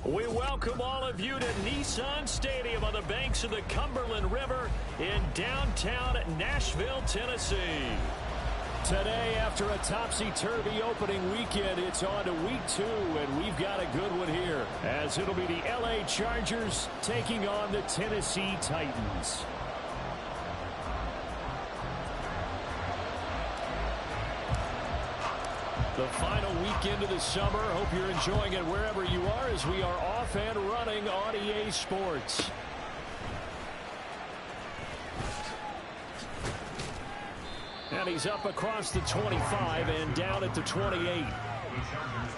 We welcome all of you to Nissan Stadium on the banks of the Cumberland River in downtown Nashville, Tennessee. Today, after a topsy-turvy opening weekend, it's on to week 2, and we've got a good one here, as it'll be the LA Chargers taking on the Tennessee Titans. The final weekend of the summer. Hope you're enjoying it wherever you are as we are off and running on EA Sports. And he's up across the 25 and down at the 28. The Chargers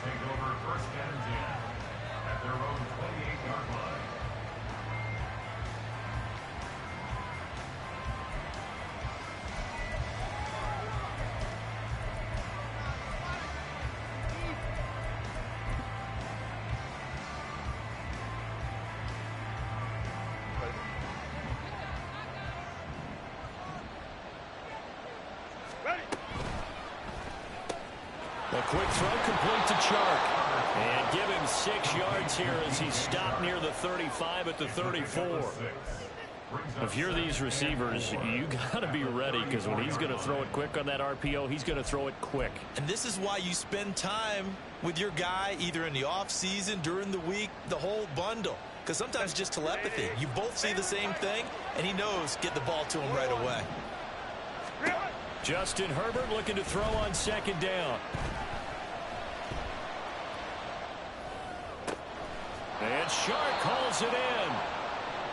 take over first and 10 at their own 28-yard line. A quick throw complete to Chark. And give him 6 yards here as he's stopped near the 35 at the 34. If you're these receivers, you got to be ready, because when he's going to throw it quick on that RPO, he's going to throw it quick. And this is why you spend time with your guy either in the offseason, during the week, the whole bundle. Because sometimes just telepathy. You both see the same thing, and he knows get the ball to him right away. Justin Herbert looking to throw on second down. And Shark calls it in.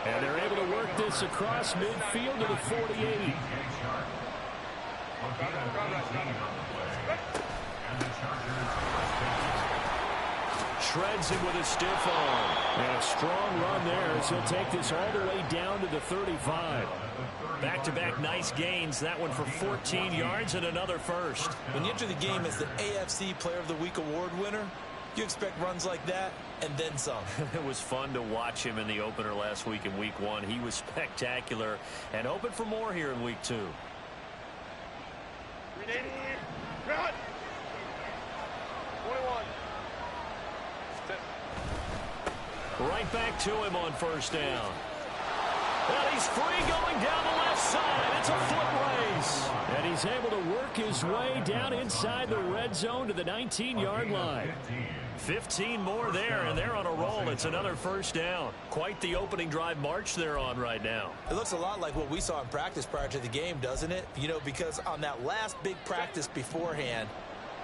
And they're able to work this across midfield to the 48. Shreds him with a stiff arm. And a strong run there as he'll take this all the way down to the 35. Back-to-back nice gains. That one for 14 yards and another first. When you enter the game as the AFC Player of the Week award winner, you expect runs like that and then some. It was fun to watch him in the opener last week in week 1. He was spectacular and open for more here in week 2. Run. 21. Right back to him on first down. And he's free going down the left side. It's a foot race. And he's able to work his way down inside the red zone to the 19-yard line. 15 more there, and they're on a roll. It's another first down. Quite the opening drive march they're on right now. It looks a lot like what we saw in practice prior to the game, doesn't it? You know, because on that last big practice beforehand,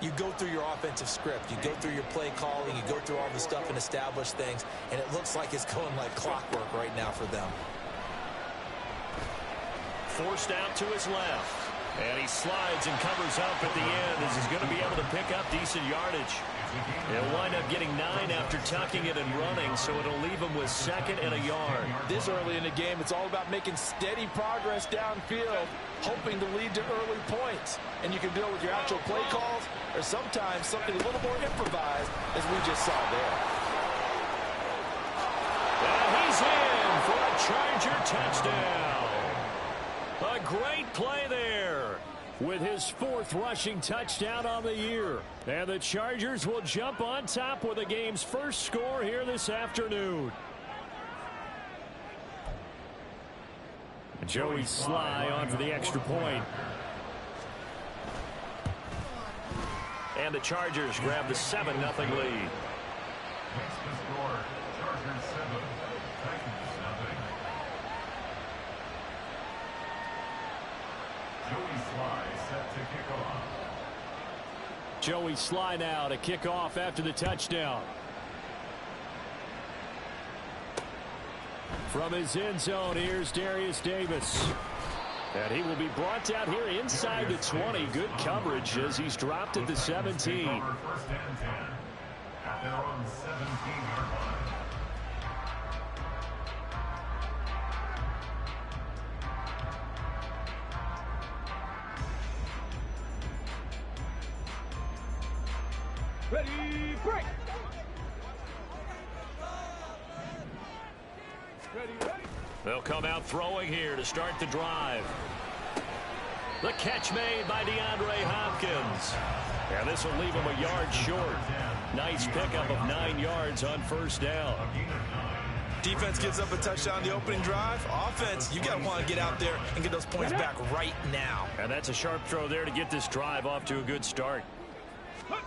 you go through your offensive script. You go through your play calling. You go through all the stuff and establish things, and it looks like it's going like clockwork right now for them. Forced out to his left. And he slides and covers up at the end as he's going to be able to pick up decent yardage. He'll wind up getting 9 after tucking it and running, so it'll leave him with 2nd and a yard. This early in the game, it's all about making steady progress downfield, hoping to lead to early points. And you can do it with your actual play calls or sometimes something a little more improvised, as we just saw there. And he's in for a Charger touchdown. A great play there with his 4th rushing touchdown on the year. And the Chargers will jump on top with the game's first score here this afternoon. Joey Sly on for the extra point. And the Chargers grab the 7-0 lead. Next to score, Chargers 7, Titans 0. Joey Sly set to kick off. Joey Sly now to kick off after the touchdown. From his end zone, here's Darius Davis. And he will be brought down here inside the 20. Good coverage as he's dropped at the 17. First and 10 at their own 17-yard line. Ready, break. Ready. They'll come out throwing here to start the drive. The catch made by DeAndre Hopkins. And this will leave him a yard short. Nice pickup of 9 yards on first down. Defense gives up a touchdown the opening drive. Offense, you got to want to get out there and get those points back right now. And that's a sharp throw there to get this drive off to a good start. Now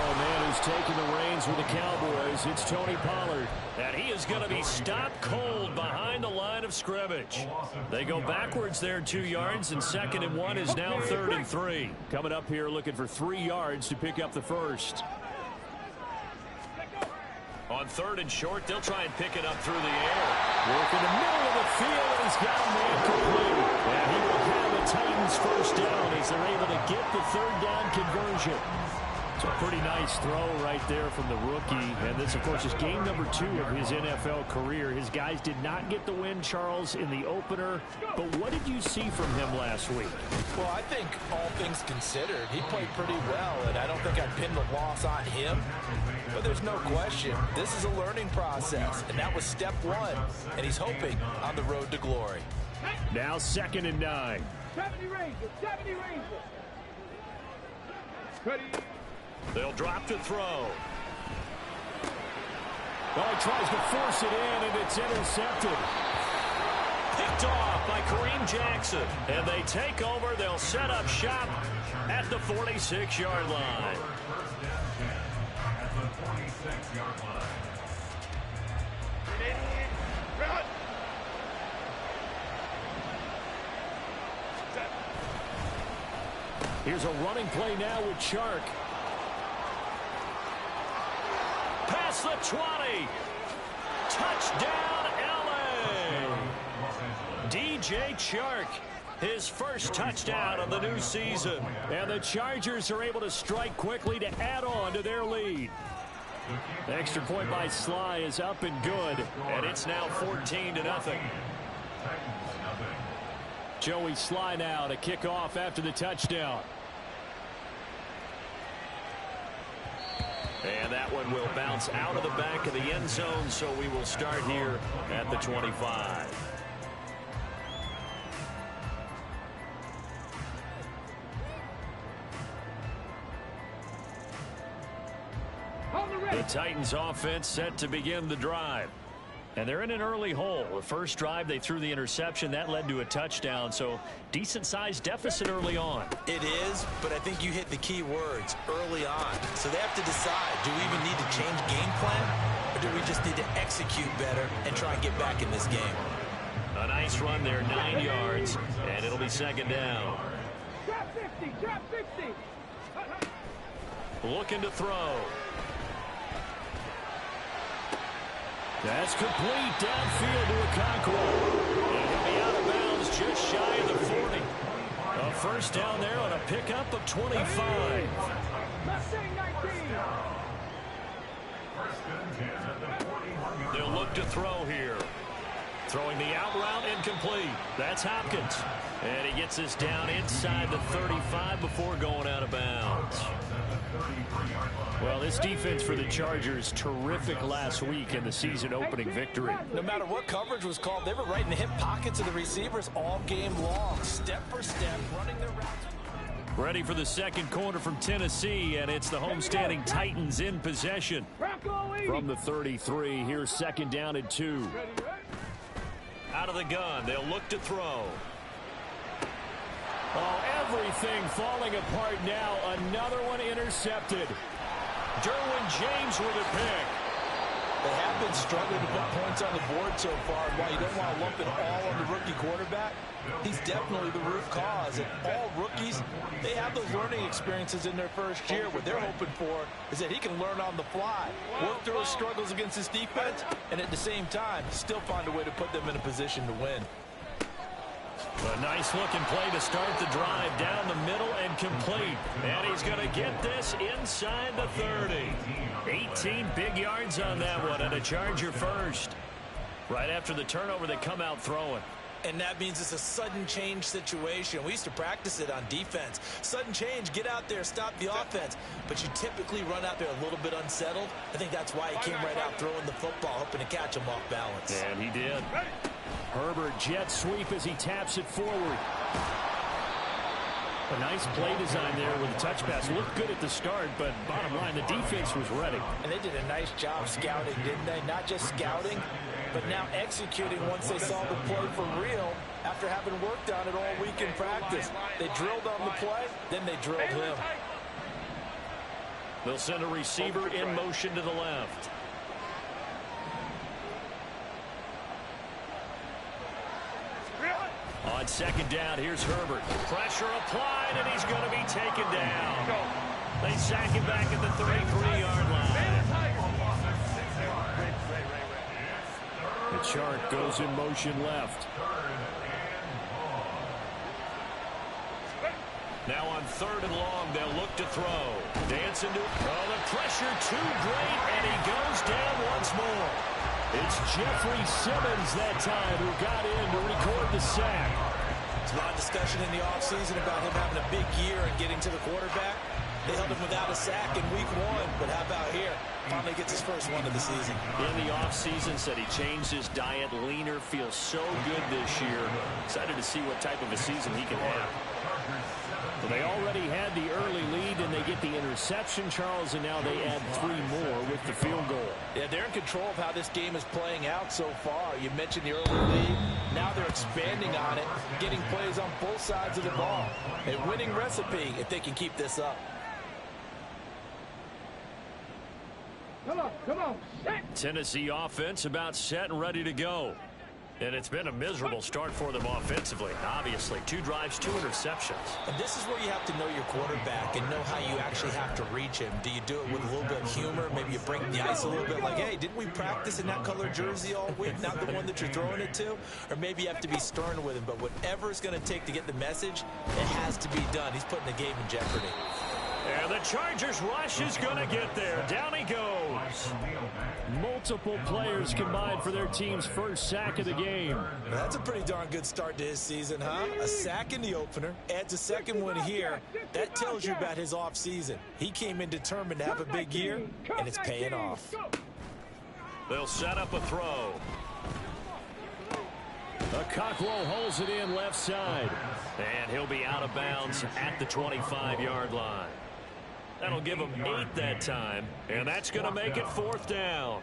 a man who's taking the reins with the Cowboys, it's Tony Pollard. And he is going to be stopped cold behind the line of scrimmage. They go backwards there 2 yards, and 2nd and 1 is now 3rd and 3. Coming up here looking for 3 yards to pick up the first. On 3rd and short, they'll try and pick it up through the air. Work in the middle of the field, and he's got a man complete. And he will have the Titans first down as they're able to get the 3rd down conversion. It's a pretty nice throw right there from the rookie. And this, of course, is game number 2 of his NFL career. His guys did not get the win, Charles, in the opener. But what did you see from him last week? Well, I think all things considered, he played pretty well. And I don't think I'd pin the loss on him. But there's no question, this is a learning process. And that was step 1. And he's hoping on the road to glory. Now 2nd and 9. 70 Rangers, 70 Rangers. Ready. They'll drop to throw. Well, he tries to force it in, and it's intercepted. Picked off by Kareem Jackson. And they take over. They'll set up shop at the 46-yard line. At the 46-yard line. Run. Here's a running play now with Chark. Past the 20. Touchdown, L.A. DJ Chark, his first touchdown of the new season. And the Chargers are able to strike quickly to add on to their lead. The extra point by Sly is up and good, and it's now 14-0. Joey Sly now to kick off after the touchdown. And that one will bounce out of the back of the end zone, so we will start here at the 25. The Titans offense set to begin the drive. And they're in an early hole. The first drive, they threw the interception. That led to a touchdown, so decent-sized deficit early on. It is, but I think you hit the key words, early on. So they have to decide, do we even need to change game plan, or do we just need to execute better and try and get back in this game? A nice run there, 9 yards, and it'll be 2nd down. Drop 50, drop 50. Looking to throw. That's complete downfield to Okonkwo. And he'll be out of bounds just shy of the 40. A first down there on a pickup of 25. Mustang 19. They'll look to throw here. Throwing the out route incomplete. That's Hopkins. And he gets this down inside the 35 before going out of bounds. Well, this defense for the Chargers, terrific last week in the season-opening victory. No matter what coverage was called, they were right in the hip pockets of the receivers all game long, step for step, running their routes. Ready for the second quarter from Tennessee, and it's the homestanding Titans in possession. From the 33, here's 2nd down and 2. Out of the gun, they'll look to throw. Oh, everything falling apart now. Another one intercepted. Derwin James with a pick. They have been struggling to put points on the board so far. While you don't want to lump it all on the rookie quarterback, he's definitely the root cause. And all rookies, they have those learning experiences in their first year. What they're hoping for is that he can learn on the fly, work through his struggles against his defense, and at the same time, still find a way to put them in a position to win. A nice-looking play to start the drive down the middle and complete. And he's going to get this inside the 30. 18 big yards on that one, and a Charger first. Right after the turnover, they come out throwing. And that means it's a sudden change situation. We used to practice it on defense. Sudden change, get out there, stop the offense. But you typically run out there a little bit unsettled. I think that's why he came right out throwing the football, hoping to catch him off balance. And he did. Herbert jet sweep as he taps it forward. A nice play design there with the touch pass. Looked good at the start, but bottom line, the defense was ready. And they did a nice job scouting, didn't they? Not just scouting, but now executing once they saw the play for real after having worked on it all week in practice. They drilled on the play, then they drilled him. They'll send a receiver in motion to the left. On second down, here's Herbert. Pressure applied, and he's going to be taken down. They sack him back at the 33-yard line. The chart goes in motion left. Now on 3rd and long, they'll look to throw. Dancing to the pressure too great, and he goes down once more. It's Jeffrey Simmons that time who got in to record the sack. There's a lot of discussion in the offseason about him having a big year and getting to the quarterback. They held him without a sack in week 1, but how about here? Finally gets his first one of the season. In the offseason, said he changed his diet, leaner, feels so good this year. Excited to see what type of a season he can have. Well, they already had the early lead, and they get the interception, Charles, and now they add 3 more with the field goal. Yeah, they're in control of how this game is playing out so far. You mentioned the early lead. Now they're expanding on it, getting plays on both sides of the ball. A winning recipe if they can keep this up. Come on, set. Tennessee offense about set and ready to go. And it's been a miserable start for them offensively. Obviously, 2 drives, 2 interceptions. And this is where you have to know your quarterback and know how you actually have to reach him. Do you do it with a little bit of humor? Maybe you break the ice a little bit like, hey, didn't we practice in that color jersey all week? Not the one that you're throwing it to? Or maybe you have to be stern with him. But whatever it's going to take to get the message, it has to be done. He's putting the game in jeopardy. And the Chargers rush is going to get there. Down he goes. Multiple players combined for their team's first sack of the game. That's a pretty darn good start to his season, huh? A sack in the opener, adds a second one here. That tells you about his offseason. He came in determined to have a big year, and it's paying off. They'll set up a throw. Cockrell holds it in left side. And he'll be out of bounds at the 25-yard line. That'll give them 8 that time, and that's going to make it 4th down.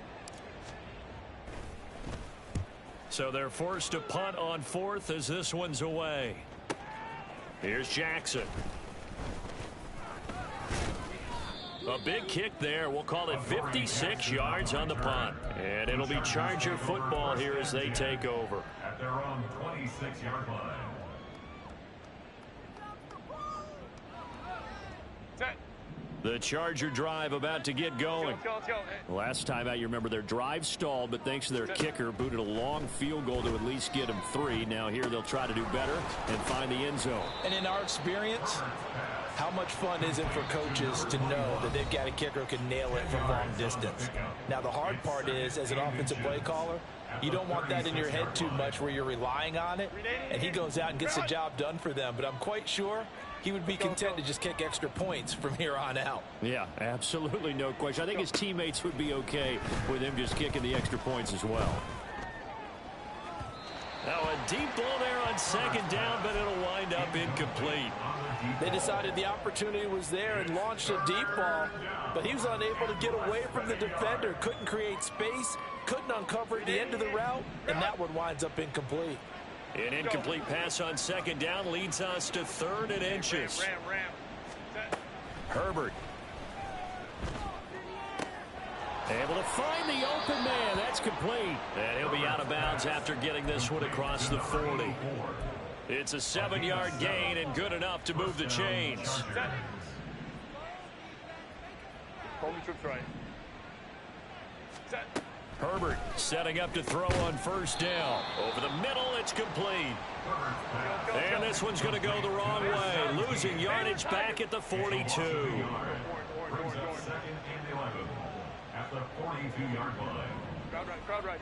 So they're forced to punt on 4th as this one's away. Here's Jackson. A big kick there. We'll call it 56 yards on the punt. And it'll be Charger football here as they take over. At their own 26-yard line. The Charger drive about to get going. Let's go. Last time out, you remember their drive stalled, but thanks to their kicker, booted a long field goal to at least get them 3. Now here they'll try to do better and find the end zone. And in our experience, how much fun is it for coaches to know that they've got a kicker who can nail it from long distance? Now the hard part is, as an offensive play caller, you don't want that in your head too much where you're relying on it, and he goes out and gets the job done for them. But I'm quite sure he would be content to just kick extra points from here on out. Yeah, absolutely no question. I think his teammates would be okay with him just kicking the extra points as well. Now a deep ball there on second down, but it'll wind up incomplete. They decided the opportunity was there and launched a deep ball, but he was unable to get away from the defender, couldn't create space, couldn't uncover the end of the route, and that one winds up incomplete. An incomplete pass on second down leads us to 3rd and inches. Herbert. Able to find the open man. That's complete. And he'll be out of bounds after getting this one across the 40. It's a 7-yard gain and good enough to move the chains. Herbert setting up to throw on first down. Over the middle, it's complete. And this one's going to go the wrong way. Losing yardage back at the 42. Brings up 2nd and 11 at the 42-yard line. Crowd right.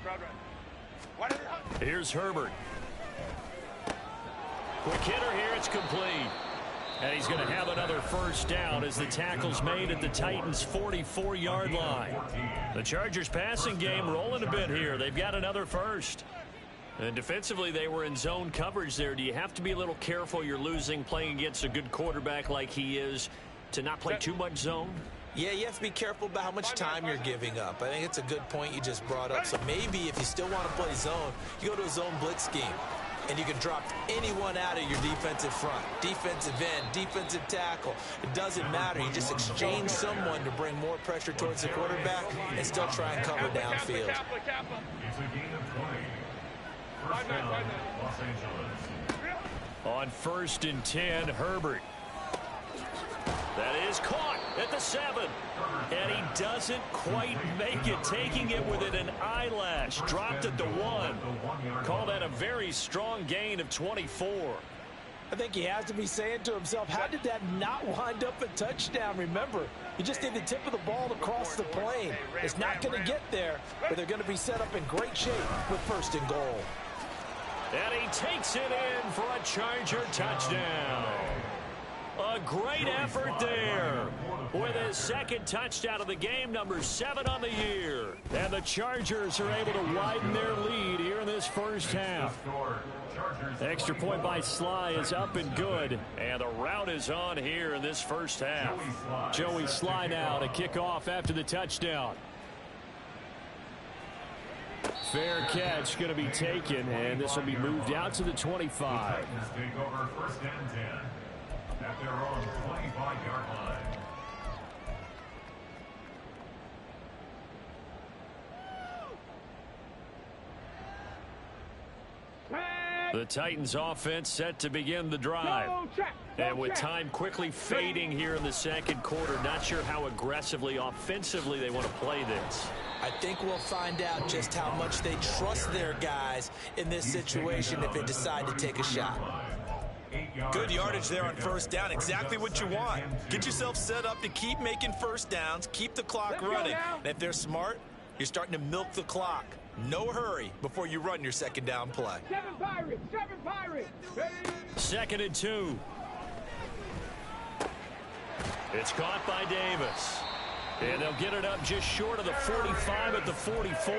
Here's Herbert. Quick hitter here, it's complete. And he's going to have another first down as the tackle's made at the Titans' 44-yard line. The Chargers passing game rolling a bit here. They've got another first. And defensively, they were in zone coverage there. Do you have to be a little careful you're losing playing against a good quarterback like he is to not play too much zone? Yeah, you have to be careful about how much time you're giving up. I think it's a good point you just brought up. So maybe if you still want to play zone, you go to a zone blitz scheme. And you can drop anyone out of your defensive front, defensive end, defensive tackle. It doesn't matter. You just exchange someone to bring more pressure towards the quarterback and still try and cover downfield. It's a gain of 20. First down, Los Angeles. On 1st and 10, Herbert. That is caught at the 7. And he doesn't quite make it, taking it within an eyelash. Dropped at the 1. Call that a very strong gain of 24. I think he has to be saying to himself, how did that not wind up a touchdown? Remember, he just did the tip of the ball to cross the plane. It's not going to get there, but they're going to be set up in great shape with 1st and goal. And he takes it in for a Charger touchdown. A great effort there with his 2nd touchdown of the game, number 7 on the year. And the Chargers are able to widen their lead here in this first half. Extra point by Sly is up and good. And the route is on here in this first half. Joey Sly now to kick off after the touchdown. Fair catch going to be taken, and this will be moved out to the 25. Take over 1st and 10 at their own 25-yard line. The Titans offense set to begin the drive. And with time quickly fading here in the 2nd quarter, not sure how aggressively offensively they want to play this. I think we'll find out just how much they trust their guys in this situation if they decide to take a shot. Good yardage there on 1st down. Exactly what you want. Get yourself set up to keep making 1st downs, keep the clock running. And if they're smart, you're starting to milk the clock. No hurry before you run your 2nd down play. 7 Pirates. 2nd and 2. It's caught by Davis. And they'll get it up just short of the 45 at the 44.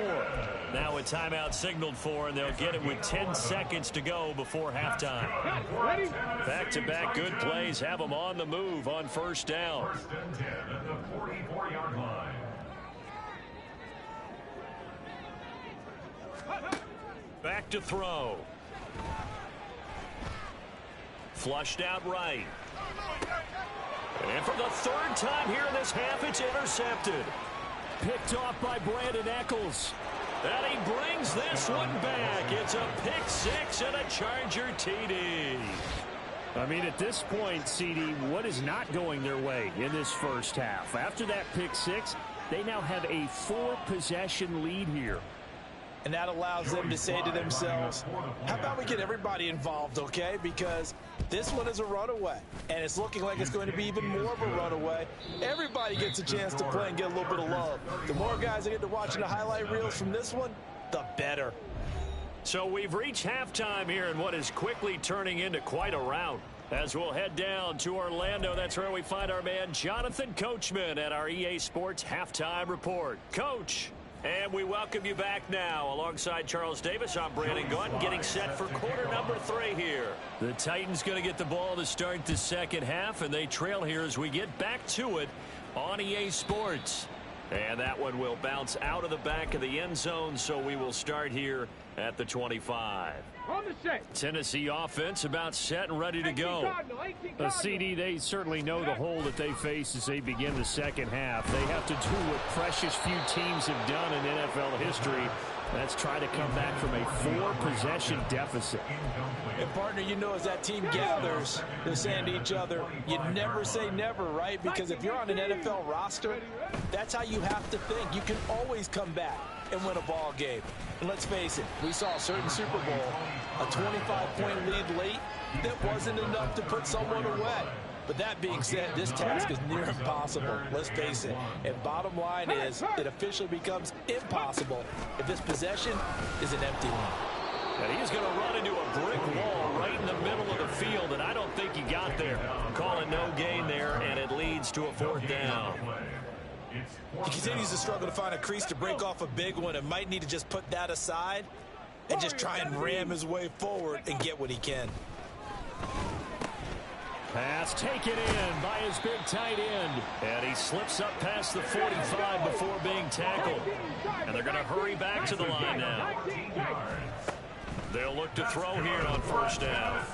Now a timeout signaled for, and they'll get it with 10 seconds to go before halftime. Back-to-back good plays have them on the move on 1st down. 1st and 10 at the 44-yard line. Back to throw. Flushed out right. And for the 3rd time here in this half, it's intercepted. Picked off by Brandon Eccles. And he brings this one back. It's a pick 6 and a Charger TD. I mean, at this point, CD, what is not going their way in this first half? After that pick 6, they now have a 4-possession lead here. And that allows them to say to themselves, how about we get everybody involved, okay? Because this one is a runaway, and it's looking like it's going to be even more of a runaway. Everybody gets a chance to play and get a little bit of love. The more guys that get to watching the highlight reels from this one, the better. So we've reached halftime here in what is quickly turning into quite a rout. As we'll head down to Orlando, that's where we find our man Jonathan Coachman at our EA Sports Halftime Report. Coach. And we welcome you back now. Alongside Charles Davis, I'm Brandon Gunn, getting set for quarter number 3 here. The Titans going to get the ball to start the 2nd half, and they trail here as we get back to it on EA Sports. And that one will bounce out of the back of the end zone, so we will start here at the 25. On the set. Tennessee offense about set and ready to go. The CD, they certainly know the hole that they face as they begin the 2nd half. They have to do what precious few teams have done in NFL history. That's try to come back from a 4-possession deficit. And, partner, you know, as that team gathers, they're saying to each other, you never say never, right? Because if you're on an NFL roster, that's how you have to think. You can always come back and win a ball game. And let's face it, we saw a certain Super Bowl, a 25-point lead late that wasn't enough to put someone away. But that being said, this task is near impossible. Let's face it. And bottom line is, it officially becomes impossible if this possession is an empty one. And he's going to run into a brick wall right in the middle of the field, and I don't think he got there. Call it no gain there, and it leads to a 4th down. He continues to struggle to find a crease to break off a big one and might need to just put that aside and just try and ram his way forward and get what he can. Pass taken in by his big tight end. And he slips up past the 45 before being tackled. And they're going to hurry back to the line now. They'll look to throw here on first down.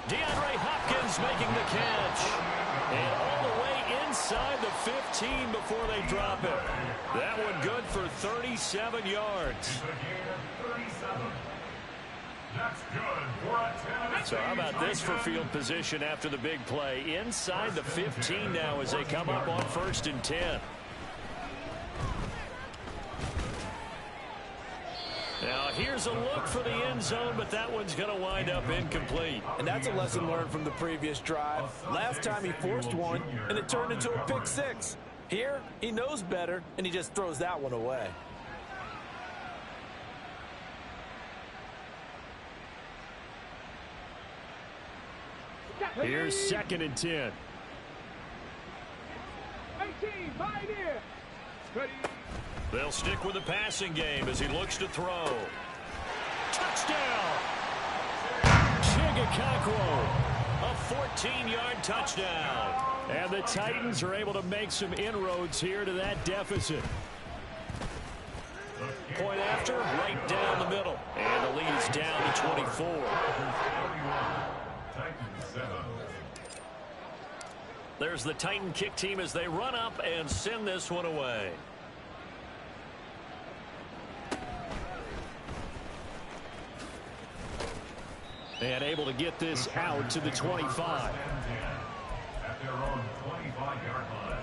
DeAndre Hopkins making the catch. And all the way inside the 15 before they drop it. That one good for 37 yards. So how about this for field position after the big play? Inside the 15 now as they come up on 1st and 10. Now here's a look for the end zone, but that one's going to wind up incomplete. And that's a lesson learned from the previous drive. Last time he forced one, and it turned into a pick six. Here, he knows better, and he just throws that one away. Here's 2nd and 10. 18, Pioneer. They'll stick with the passing game as he looks to throw. Touchdown! Chigakakwo, a 14-yard touchdown. And the Titans are able to make some inroads here to that deficit. Point after, right down the middle. And the lead is down to 24. There's the Titan kick team as they run up and send this one away. And able to get this out to the 25. At their own 25-yard line.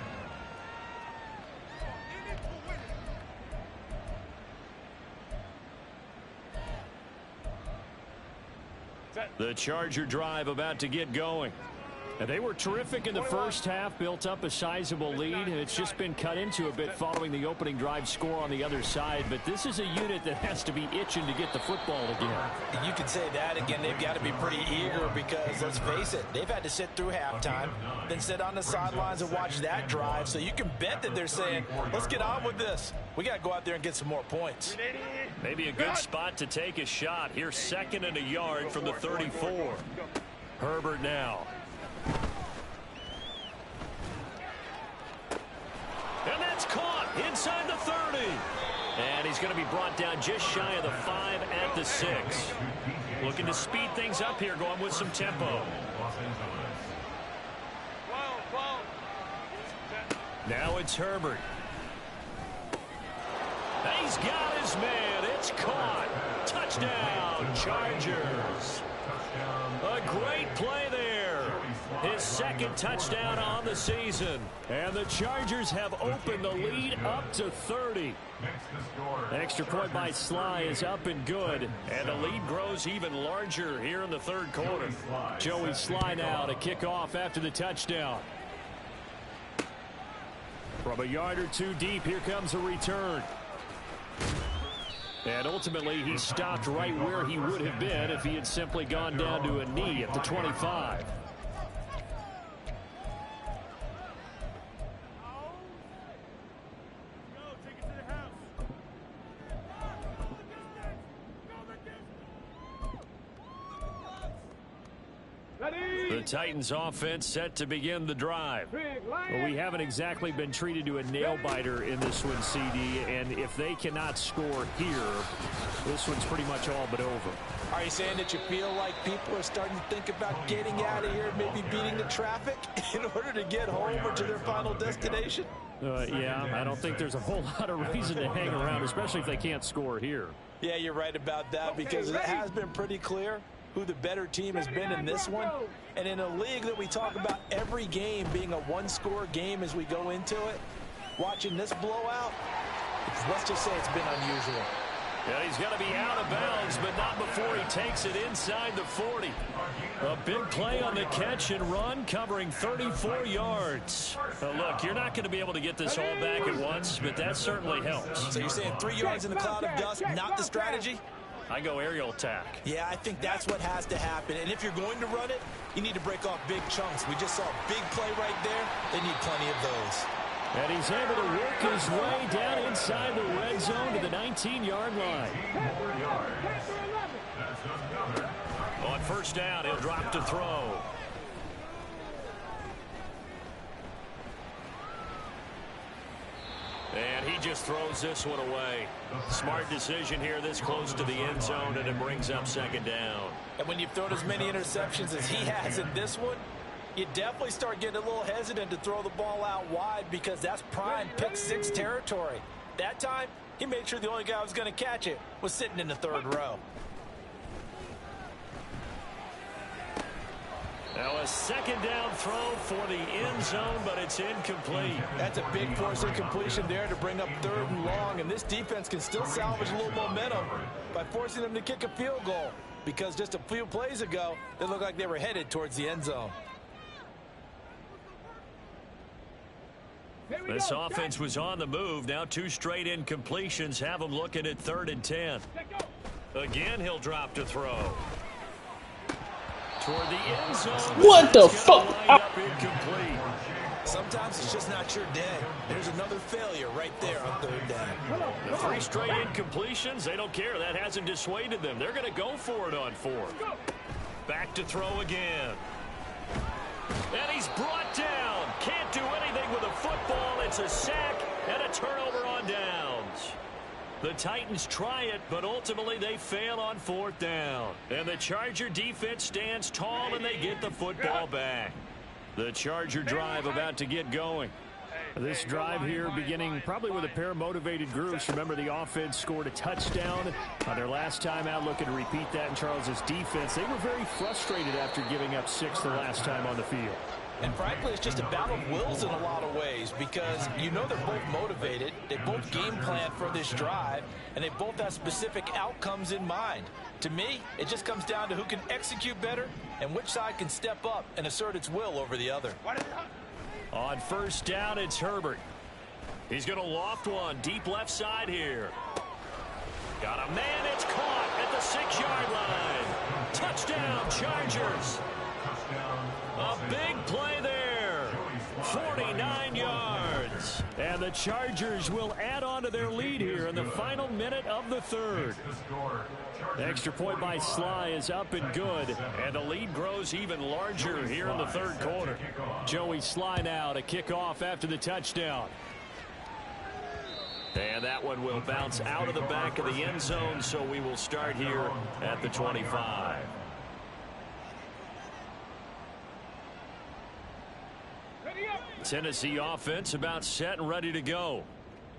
The Charger drive about to get going. And they were terrific in the first half, built up a sizable lead, and it's just been cut into a bit following the opening drive score on the other side. But this is a unit that has to be itching to get the football again. You can say that again. They've got to be pretty eager because, let's face it, they've had to sit through halftime, then sit on the sidelines and watch that drive. So you can bet that they're saying, let's get on with this. We got to go out there and get some more points. Maybe a good spot to take a shot. Here's 2nd and a yard from the 34. Herbert now. And that's caught inside the 30. And he's going to be brought down just shy of the 5 at the 6. Looking to speed things up here, going with some tempo. Now it's Herbert. He's got his man. It's caught. Touchdown, Chargers. A great play there. His 2nd touchdown on the season. And the Chargers have opened the lead up to 30. Extra point by Sly is up and good. And the lead grows even larger here in the 3rd quarter. Joey Sly now to kick off after the touchdown. From a yard or two deep, here comes a return. And ultimately, he stopped right where he would have been if he had simply gone down to a knee at the 25. The Titans offense set to begin the drive. Well, we haven't exactly been treated to a nail-biter in this one, CD, and if they cannot score here, this one's pretty much all but over. Are you saying that you feel like people are starting to think about getting out of here and maybe beating the traffic in order to get home or to their final destination? Yeah, I don't think there's a whole lot of reason to hang around, especially if they can't score here. Yeah, you're right about that because it has been pretty clear who the better team has been in this one. And in a league that we talk about every game being a one-score game as we go into it, watching this blowout, let's just say it's been unusual. Yeah, he's going to be out of bounds, but not before he takes it inside the 40. A big play on the catch and run, covering 34 yards. Look, you're not going to be able to get this all back at once, but that certainly helps. So you're saying 3 yards in a cloud of dust, not the strategy? I go aerial attack. Yeah, I think that's what has to happen. And if you're going to run it, you need to break off big chunks. We just saw a big play right there. They need plenty of those. And he's able to work his way down inside the red zone to the 19-yard line. On first down, he'll drop to throw. And he just throws this one away. Smart decision here this close to the end zone, and it brings up second down. And when you've thrown as many interceptions as he has in this one, you definitely start getting a little hesitant to throw the ball out wide because that's prime pick six territory. That time, he made sure the only guy who was going to catch it was sitting in the third row. Now a second down throw for the end zone, but it's incomplete. That's a big force incompletion there to bring up third and long, and this defense can still salvage a little momentum by forcing them to kick a field goal because just a few plays ago, they looked like they were headed towards the end zone. This offense was on the move. Now two straight incompletions have them looking at 3rd and 10. Again, he'll drop to throw. Toward the end zone. What the fuck? Incomplete. Sometimes it's just not your day. There's another failure right there on 3rd down. The 3 straight incompletions, they don't care. That hasn't dissuaded them. They're going to go for it on 4th. Back to throw again. And he's brought down. Can't do anything with a football. It's a sack and a turnover on downs. The Titans try it, but ultimately they fail on 4th down. And the Charger defense stands tall, and they get the football back. The Charger drive about to get going. This drive here beginning probably with a pair of motivated groups. Remember, the offense scored a touchdown on their last time out. Looking to repeat that in Charles's defense. They were very frustrated after giving up 6 the last time on the field. And frankly, it's just a battle of wills in a lot of ways because you know they're both motivated. They both game plan for this drive, and they both have specific outcomes in mind. To me, it just comes down to who can execute better and which side can step up and assert its will over the other. On first down, it's Herbert. He's going to loft one deep left side here. Got a man. It's caught at the 6-yard line. Touchdown, Chargers. A big play there. 49 yards. And the Chargers will add on to their lead here in the final minute of the 3rd. The extra point by Sly is up and good. And the lead grows even larger here in the 3rd quarter. Joey Sly now to kick off after the touchdown. And that one will bounce out of the back of the end zone, so we will start here at the 25. Tennessee offense about set and ready to go.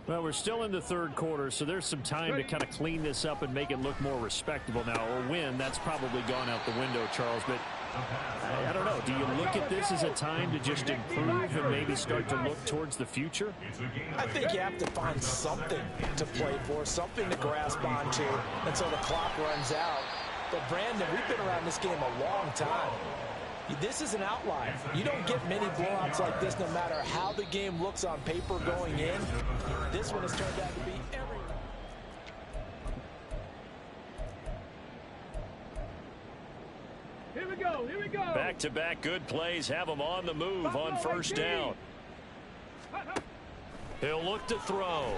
Well, we're still in the 3rd quarter, so there's some time to kind of clean this up and make it look more respectable now. A win, that's probably gone out the window, Charles, but I don't know. Do you look at this as a time to just improve and maybe start to look towards the future? I think you have to find something to play for, something to grasp onto until the clock runs out. But, Brandon, we've been around this game a long time. This is an outlier. You don't get many blowouts like this no matter how the game looks on paper going in. This one has turned out to be every... Here we go, here we go. Back-to-back good plays have them on the move on first down. He'll look to throw.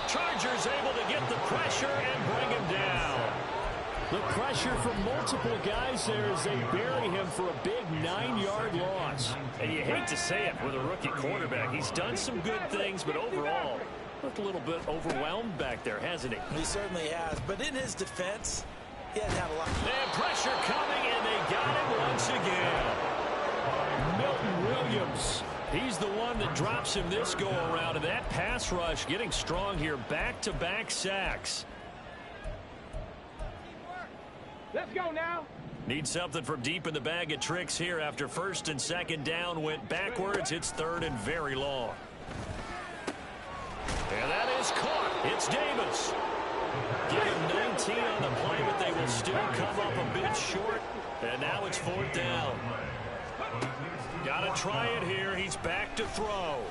Chargers able to get the pressure and bring him down. The pressure from multiple guys there as they bury him for a big 9-yard loss. And you hate to say it with a rookie quarterback. He's done some good things, but overall, looked a little bit overwhelmed back there, hasn't he? He certainly has, but in his defense, he hasn't had a lot. And pressure coming, and they got him once again. Milton Williams. He's the one that drops him this go-around, and that pass rush getting strong here. Back-to-back sacks. Let's go now. Need something from deep in the bag of tricks here after 1st and 2nd down went backwards. It's 3rd and very long. And that is caught. It's Davis. Give him 19 on the play, but they will still come up a bit short. And now it's 4th down. Got to try it here. He's back to throw.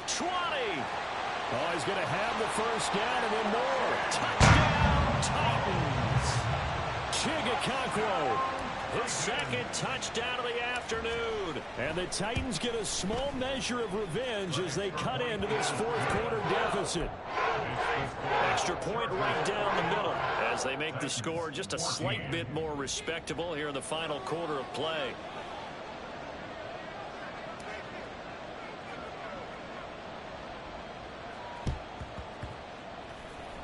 20. Oh, he's going to have the first down and then more. Touchdown, Titans. Chigakonkwo, his second touchdown of the afternoon. And the Titans get a small measure of revenge as they cut into this fourth quarter deficit. Extra point right down the middle as they make the score just a slight bit more respectable here in the final quarter of play.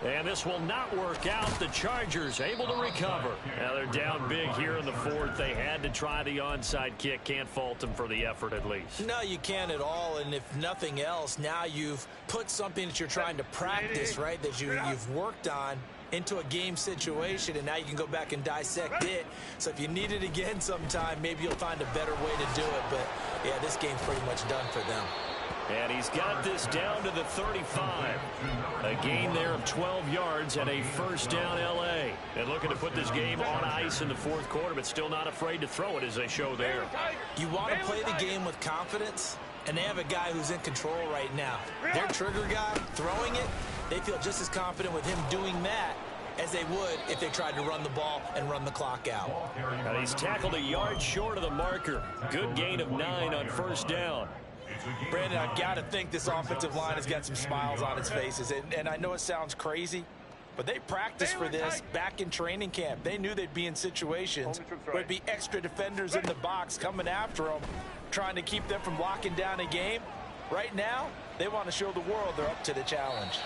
And this will not work out. The Chargers able to recover. Now they're down big here in the fourth. They had to try the onside kick. Can't fault them for the effort at least. No, you can't at all. And if nothing else, now you've put something that you're trying to practice, right, that you've worked on into a game situation, and now you can go back and dissect it. So if you need it again sometime, maybe you'll find a better way to do it. But, yeah, this game's pretty much done for them. And he's got this down to the 35. A gain there of 12 yards and a first down L.A. And looking to put this game on ice in the fourth quarter, but still not afraid to throw it as they show there. You want to play the game with confidence, and they have a guy who's in control right now. Their trigger guy throwing it, they feel just as confident with him doing that as they would if they tried to run the ball and run the clock out. And he's tackled a yard short of the marker. Good gain of 9 on first down. Brandon, I've got to think this offensive line has got some smiles on its faces. And I know it sounds crazy, but they practiced for this back in training camp. They knew they'd be in situations where there'd be extra defenders in the box coming after them, trying to keep them from locking down a game. Right now, they want to show the world they're up to the challenge.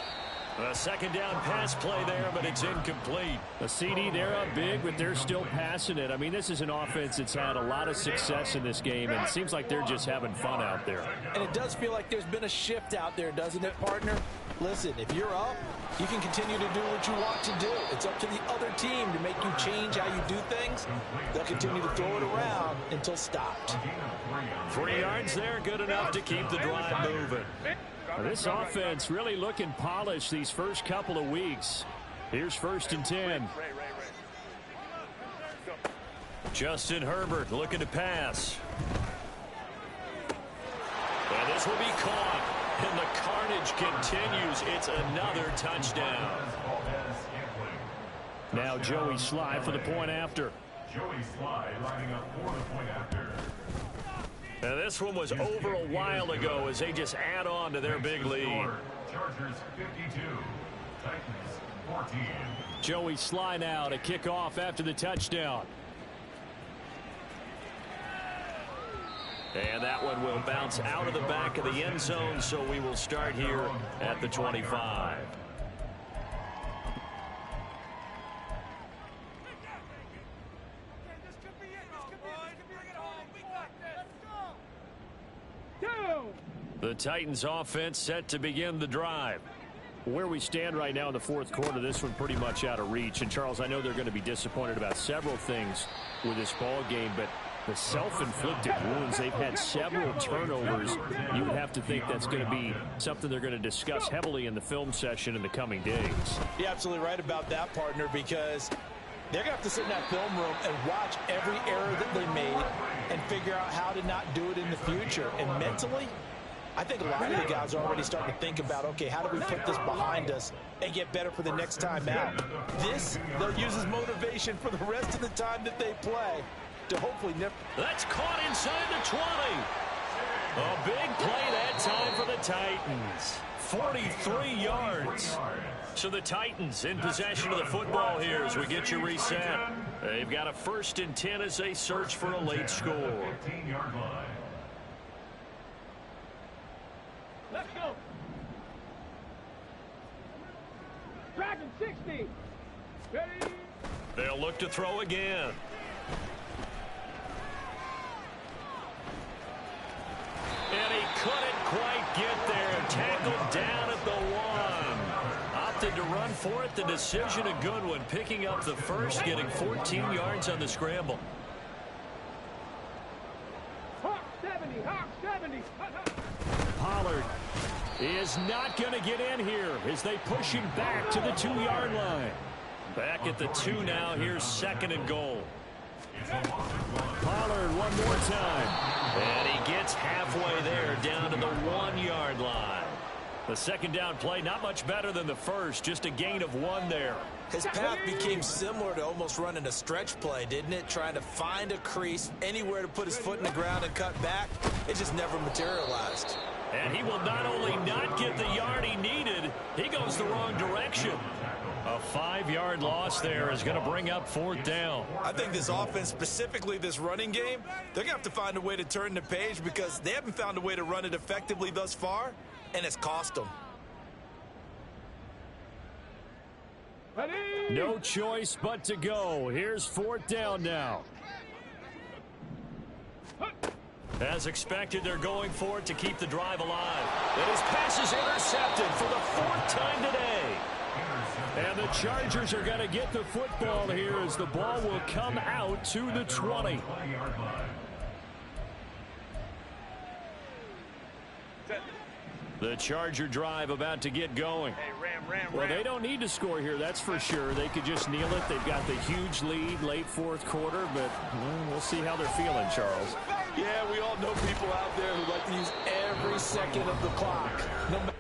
A second down pass play there, but it's incomplete. A CD, they're up big, but they're still passing it. I mean, this is an offense that's had a lot of success in this game, and it seems like they're just having fun out there. And it does feel like there's been a shift out there, doesn't it, partner? Listen, if you're up, you can continue to do what you want to do. It's up to the other team to make you change how you do things. They'll continue to throw it around until stopped. 3 yards there, good enough to keep the drive moving. This offense really looking polished these first couple of weeks. Here's 1st and 10. Justin Herbert looking to pass. And this will be caught. And the carnage continues. It's another touchdown. Now Joey Sly for the point after. Joey Sly lining up for the point after. Now this one was over a while ago as they just add on to their big lead. Chargers 52, Titans 14. Joey Sly now to kick off after the touchdown. And that one will bounce out of the back of the end zone, so we will start here at the 25. The Titans offense set to begin the drive. Where we stand right now in the fourth quarter, this one pretty much out of reach. And Charles, I know they're going to be disappointed about several things with this ball game, but the self-inflicted wounds, they've had several turnovers. You would have to think that's going to be something they're going to discuss heavily in the film session in the coming days. You're absolutely right about that, partner, because they're going to have to sit in that film room and watch every error that they made and figure out how to not do it in the future. And mentally, I think a lot of the guys are already starting to think about, okay, how do we put this behind us and get better for the next time out? This, they'll use as motivation for the rest of the time that they play to hopefully never. That's caught inside the 20. A big play that time for the Titans. 43 yards. So the Titans in possession of the football here as we get you reset. They've got a 1st and 10 as they search for a late score. 15-yard line. Let's go. Dragon 60. Ready. They'll look to throw again. And he couldn't quite get there. Tackled down at the 1. Opted to run for it. The decision a good one. Picking up the first, getting 14 yards on the scramble. Hawk 70. Hawk 70. Pollard is not going to get in here as they push him back to the 2-yard line. Back at the 2 now. Here's 2nd and goal. Pollard one more time. And he gets halfway there down to the 1-yard line. The second down play not much better than the first. Just a gain of 1 there. His path became similar to almost running a stretch play, didn't it? Trying to find a crease, anywhere to put his foot in the ground and cut back. It just never materialized. And he will not only not get the yard he needed, he goes the wrong direction. A 5-yard loss there is going to bring up 4th down. I think this offense, specifically this running game, they're going to have to find a way to turn the page because they haven't found a way to run it effectively thus far, and it's cost them. No choice but to go. Here's 4th down now. As expected, they're going for it to keep the drive alive. And his pass is intercepted for the 4th time today. And the Chargers are going to get the football here as the ball will come out to the 20. The Charger drive about to get going. Well, they don't need to score here, that's for sure. They could just kneel it. They've got the huge lead late 4th quarter, but we'll see how they're feeling, Charles. Yeah, we all know people out there who like to use every second of the clock. No matter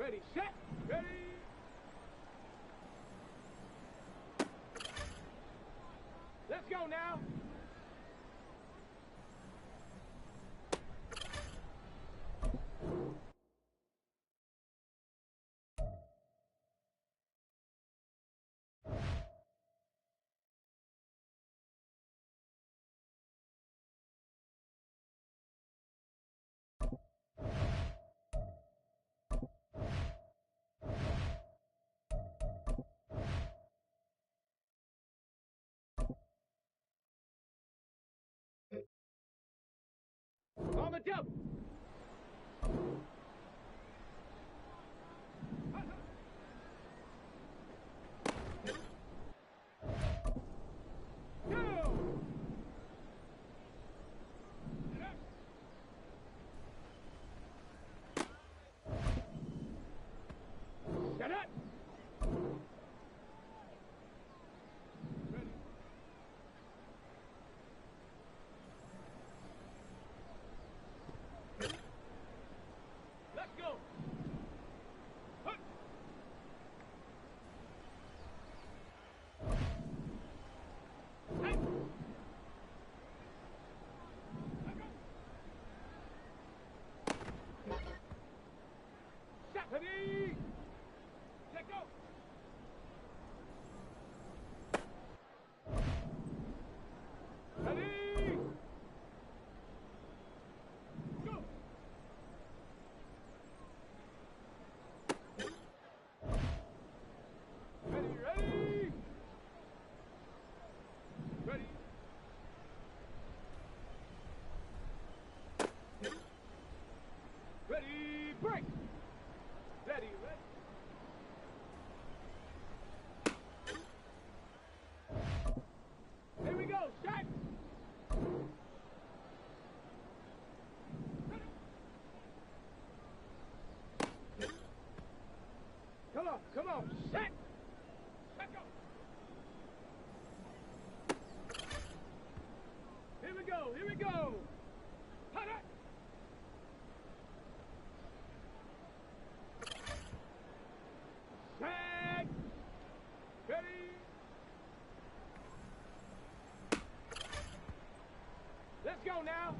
Ready, set, ready. Let's go now. On the jump. Go. Set up. Ready. Let's go. Hup. Hey. Let's go. Set. Ready. Let go. Ready. Go. Ready, ready. Ready. Ready, break. Ready, ready. Here we go, shot. Come on, set. Let go. Here we go. Hot it. Set. Ready. Let's go now.